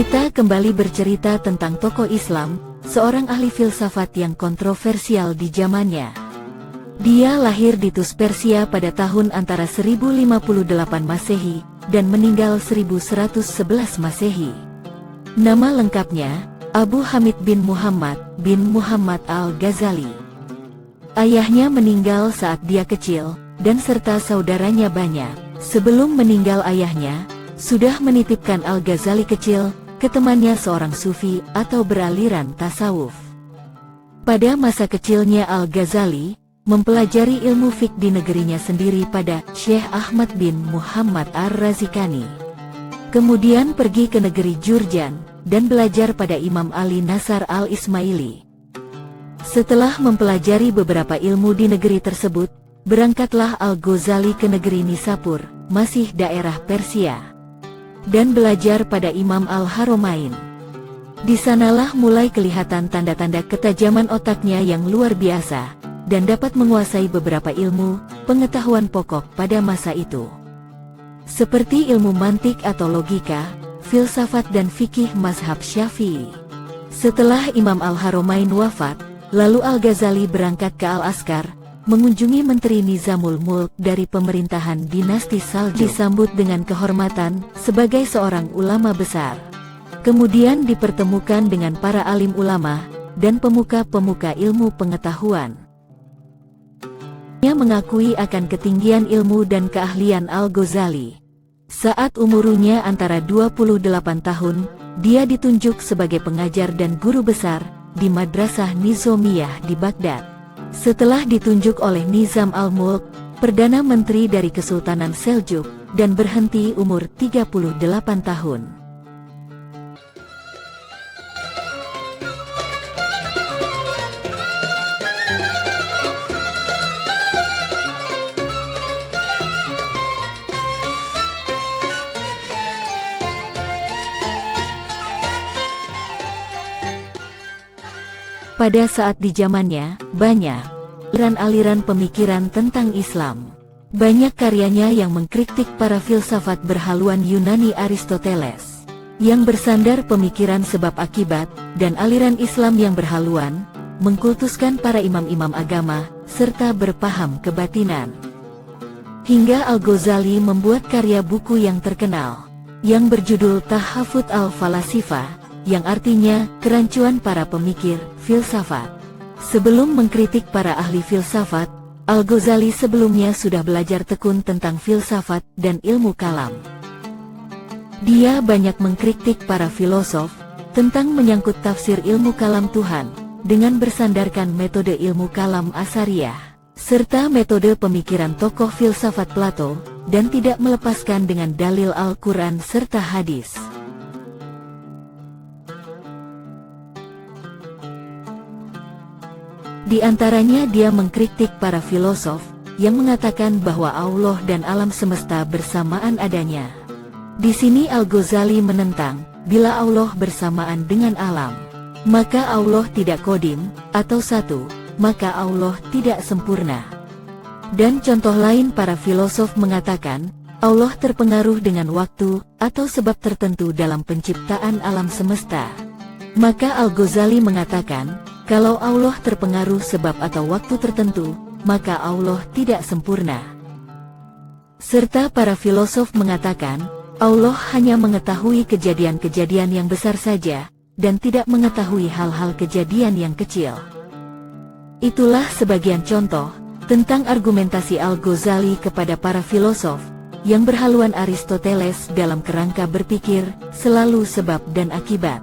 Kita kembali bercerita tentang tokoh Islam, seorang ahli filsafat yang kontroversial di zamannya. Dia lahir di Tus Persia pada tahun antara 1058 Masehi dan meninggal 1111 Masehi. Nama lengkapnya, Abu Hamid bin Muhammad Al-Ghazali. Ayahnya meninggal saat dia kecil, dan serta saudaranya banyak. Sebelum meninggal ayahnya, sudah menitipkan Al-Ghazali kecil ke temannya seorang sufi atau beraliran tasawuf. Pada masa kecilnya Al-Ghazali mempelajari ilmu fiqh di negerinya sendiri pada Syekh Ahmad bin Muhammad Ar-Razikani. Kemudian pergi ke negeri Jurjan dan belajar pada Imam Ali Nasar Al-Ismaili. Setelah mempelajari beberapa ilmu di negeri tersebut, berangkatlah Al-Ghazali ke negeri Nisapur, masih daerah Persia, dan belajar pada Imam Al-Haromain. Di sanalah mulai kelihatan tanda-tanda ketajaman otaknya yang luar biasa, dan dapat menguasai beberapa ilmu pengetahuan pokok pada masa itu, seperti ilmu mantik atau logika, filsafat dan fikih mazhab Syafi'i. Setelah Imam Al-Haromain wafat, lalu Al-Ghazali berangkat ke Al-Askar, mengunjungi Menteri Nizamul Mulk dari pemerintahan dinasti Saljuk, disambut dengan kehormatan sebagai seorang ulama besar. Kemudian dipertemukan dengan para alim ulama dan pemuka-pemuka ilmu pengetahuan. Dia mengakui akan ketinggian ilmu dan keahlian Al-Ghazali. Saat umurnya antara 28 tahun, dia ditunjuk sebagai pengajar dan guru besar di Madrasah Nizamiyah di Baghdad. Setelah ditunjuk oleh Nizam al-Mulk, Perdana Menteri dari Kesultanan Seljuk, dan berhenti umur 38 tahun. Pada saat di zamannya, banyak aliran-aliran pemikiran tentang Islam. Banyak karyanya yang mengkritik para filsafat berhaluan Yunani Aristoteles, yang bersandar pemikiran sebab akibat, dan aliran Islam yang berhaluan, mengkultuskan para imam-imam agama, serta berpaham kebatinan. Hingga Al-Ghazali membuat karya buku yang terkenal, yang berjudul Tahafut al-Falasifah, yang artinya kerancuan para pemikir filsafat. Sebelum mengkritik para ahli filsafat, Al-Ghazali sebelumnya sudah belajar tekun tentang filsafat dan ilmu kalam. Dia banyak mengkritik para filosof tentang menyangkut tafsir ilmu kalam Tuhan dengan bersandarkan metode ilmu kalam Asariyah serta metode pemikiran tokoh filsafat Plato, dan tidak melepaskan dengan dalil Al-Quran serta hadis. Di antaranya dia mengkritik para filosof yang mengatakan bahwa Allah dan alam semesta bersamaan adanya. Di sini Al-Ghazali menentang, bila Allah bersamaan dengan alam, maka Allah tidak kodim, atau satu, maka Allah tidak sempurna. Dan contoh lain para filosof mengatakan, Allah terpengaruh dengan waktu, atau sebab tertentu dalam penciptaan alam semesta. Maka Al-Ghazali mengatakan, kalau Allah terpengaruh sebab atau waktu tertentu, maka Allah tidak sempurna. Serta para filosof mengatakan, Allah hanya mengetahui kejadian-kejadian yang besar saja, dan tidak mengetahui hal-hal kejadian yang kecil. Itulah sebagian contoh tentang argumentasi Al-Ghazali kepada para filosof yang berhaluan Aristoteles dalam kerangka berpikir selalu sebab dan akibat.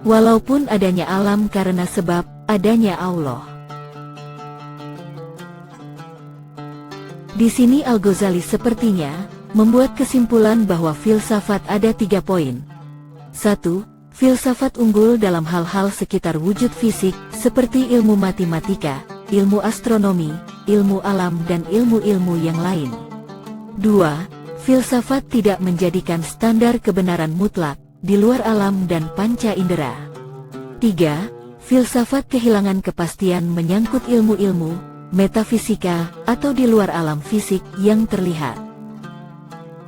Walaupun adanya alam karena sebab adanya Allah. Di sini Al-Ghazali sepertinya membuat kesimpulan bahwa filsafat ada 3 poin. 1. Filsafat unggul dalam hal-hal sekitar wujud fisik, seperti ilmu matematika, ilmu astronomi, ilmu alam dan ilmu-ilmu yang lain. 2. Filsafat tidak menjadikan standar kebenaran mutlak di luar alam dan panca indera. 3. Filsafat kehilangan kepastian menyangkut ilmu-ilmu, metafisika, atau di luar alam fisik yang terlihat.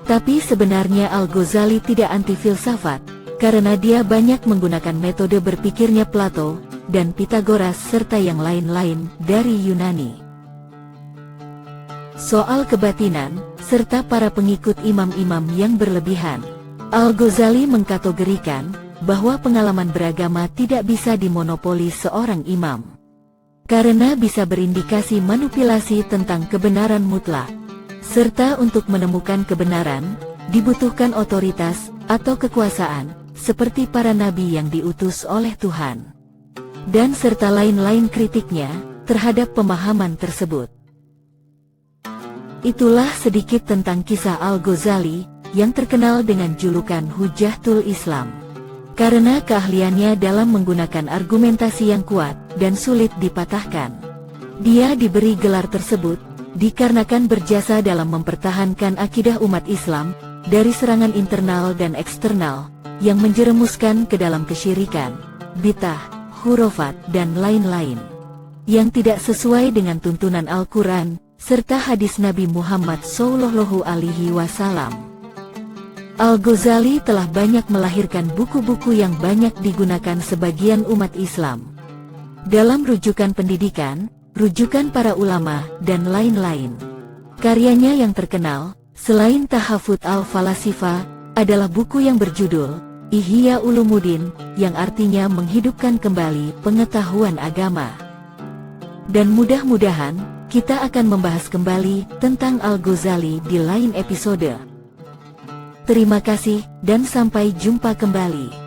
Tapi sebenarnya Al-Ghazali tidak anti filsafat, karena dia banyak menggunakan metode berpikirnya Plato dan Pythagoras serta yang lain-lain dari Yunani. Soal kebatinan, serta para pengikut imam-imam yang berlebihan. Al-Ghazali mengkategorikan bahwa pengalaman beragama tidak bisa dimonopoli seorang imam, karena bisa berindikasi manipulasi tentang kebenaran mutlak. Serta untuk menemukan kebenaran, dibutuhkan otoritas atau kekuasaan, seperti para nabi yang diutus oleh Tuhan. Dan serta lain-lain kritiknya terhadap pemahaman tersebut. Itulah sedikit tentang kisah Al-Ghazali, yang terkenal dengan julukan Hujjatul Islam, karena keahliannya dalam menggunakan argumentasi yang kuat dan sulit dipatahkan. Dia diberi gelar tersebut dikarenakan berjasa dalam mempertahankan akidah umat Islam dari serangan internal dan eksternal yang menjerumuskan ke dalam kesyirikan, bid'ah, khurafat, dan lain-lain yang tidak sesuai dengan tuntunan Al-Quran serta hadis Nabi Muhammad SAW. Al-Ghazali telah banyak melahirkan buku-buku yang banyak digunakan sebagian umat Islam dalam rujukan pendidikan, rujukan para ulama, dan lain-lain. Karyanya yang terkenal, selain Tahafut al-Falasifa, adalah buku yang berjudul Ihya Ulumuddin, yang artinya menghidupkan kembali pengetahuan agama. Dan mudah-mudahan kita akan membahas kembali tentang Al-Ghazali di lain episode. Terima kasih, dan sampai jumpa kembali.